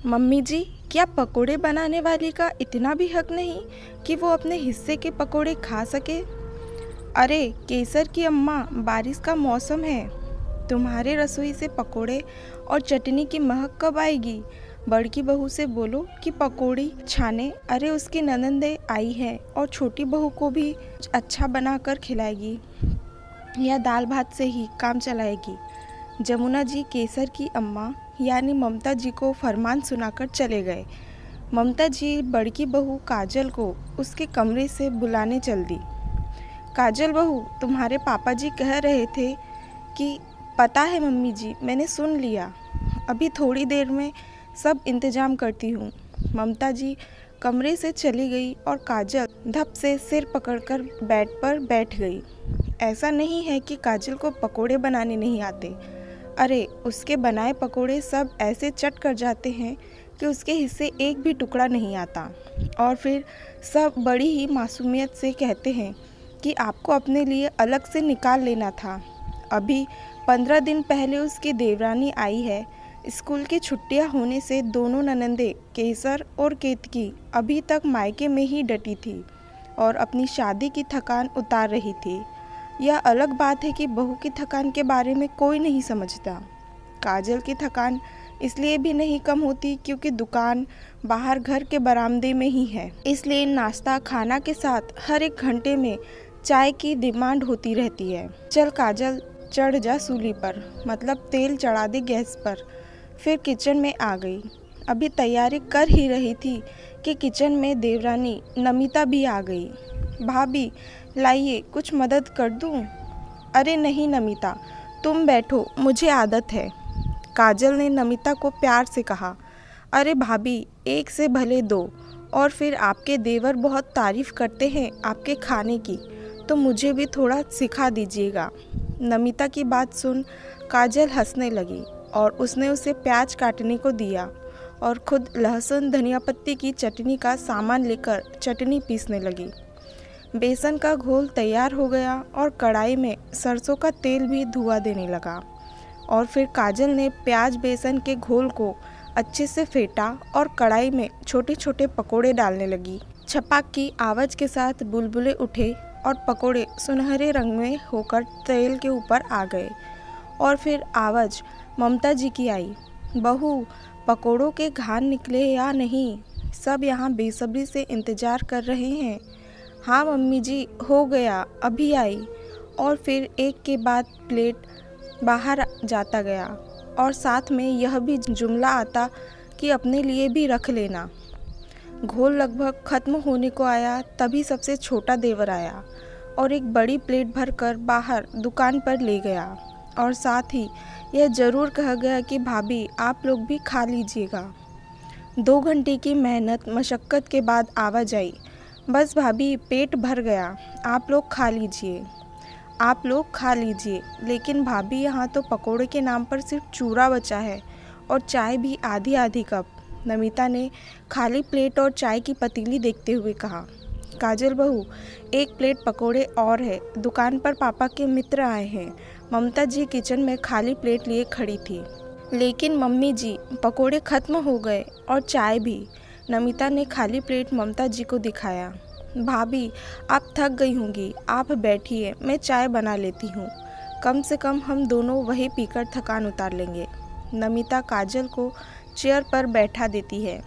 Mummy जी, क्या पकोड़े बनाने वाली का इतना भी हक नहीं कि वो अपने हिस्से के पकोड़े खा सके। अरे केसर की अम्मा, बारिश का मौसम है, तुम्हारे रसोई से पकोड़े और चटनी की महक कब आएगी। बड़की बहू से बोलो कि पकोड़ी छाने। अरे उसकी ननंदे आई है और छोटी बहू को भी अच्छा बनाकर खिलाएगी या दाल भात से ही काम चलाएगी। जमुना जी केसर की अम्मा यानी ममता जी को फरमान सुनाकर चले गए। ममता जी बड़की बहू काजल को उसके कमरे से बुलाने चल दी। काजल बहू, तुम्हारे पापा जी कह रहे थे कि पता है मम्मी जी, मैंने सुन लिया, अभी थोड़ी देर में सब इंतजाम करती हूँ। ममता जी कमरे से चली गई और काजल धप से सिर पकड़कर बेड पर बैठ गई। ऐसा नहीं है कि काजल को पकोड़े बनाने नहीं आते। अरे उसके बनाए पकोड़े सब ऐसे चट कर जाते हैं कि उसके हिस्से एक भी टुकड़ा नहीं आता। और फिर सब बड़ी ही मासूमियत से कहते हैं कि आपको अपने लिए अलग से निकाल लेना था। अभी 15 दिन पहले उसकी देवरानी आई है। स्कूल की छुट्टियां होने से दोनों ननंदे केसर और केतकी अभी तक मायके में ही डटी थी और अपनी शादी की थकान उतार रही थी। यह अलग बात है कि बहू की थकान के बारे में कोई नहीं समझता। काजल की थकान इसलिए भी नहीं कम होती क्योंकि दुकान बाहर घर के बरामदे में ही है, इसलिए नाश्ता खाना के साथ हर एक घंटे में चाय की डिमांड होती रहती है। चल काजल, चढ़ जा सूली पर, मतलब तेल चढ़ा दे गैस पर। फिर किचन में आ गई। अभी तैयारी कर ही रही थी कि किचन में देवरानी नमिता भी आ गई। भाभी लाइए, कुछ मदद कर दूं? अरे नहीं नमिता, तुम बैठो, मुझे आदत है, काजल ने नमिता को प्यार से कहा। अरे भाभी, एक से भले दो, और फिर आपके देवर बहुत तारीफ करते हैं आपके खाने की, तो मुझे भी थोड़ा सिखा दीजिएगा। नमिता की बात सुन काजल हंसने लगी और उसने उसे प्याज काटने को दिया और खुद लहसुन धनिया पत्ती की चटनी का सामान लेकर चटनी पीसने लगी। बेसन का घोल तैयार हो गया और कढ़ाई में सरसों का तेल भी धुआं देने लगा। और फिर काजल ने प्याज बेसन के घोल को अच्छे से फेंटा और कढ़ाई में छोटे छोटे पकोड़े डालने लगी। छपाक की आवाज़ के साथ बुलबुले उठे और पकोड़े सुनहरे रंग में होकर तेल के ऊपर आ गए। और फिर आवाज़ ममता जी की आई, बहू पकोड़ों के घान निकले या नहीं? सब यहाँ बेसब्री से इंतज़ार कर रहे हैं। हाँ मम्मी जी, हो गया, अभी आई। और फिर एक के बाद प्लेट बाहर जाता गया और साथ में यह भी जुमला आता कि अपने लिए भी रख लेना। घोल लगभग ख़त्म होने को आया तभी सबसे छोटा देवर आया और एक बड़ी प्लेट भरकर बाहर दुकान पर ले गया और साथ ही यह ज़रूर कहा गया कि भाभी आप लोग भी खा लीजिएगा। 2 घंटे की मेहनत मशक्क़त के बाद आवाज़ आई, बस भाभी पेट भर गया, आप लोग खा लीजिए, आप लोग खा लीजिए। लेकिन भाभी यहाँ तो पकोड़े के नाम पर सिर्फ चूरा बचा है और चाय भी आधी आधी कप। नमिता ने खाली प्लेट और चाय की पतीली देखते हुए कहा। काजल बहू, एक प्लेट पकोड़े और है, दुकान पर पापा के मित्र आए हैं। ममता जी किचन में खाली प्लेट लिए खड़ी थी। लेकिन मम्मी जी, पकोड़े ख़त्म हो गए और चाय भी। नमिता ने खाली प्लेट ममता जी को दिखाया। भाभी आप थक गई होंगी, आप बैठिए, मैं चाय बना लेती हूँ, कम से कम हम दोनों वही पीकर थकान उतार लेंगे। नमिता काजल को चेयर पर बैठा देती है।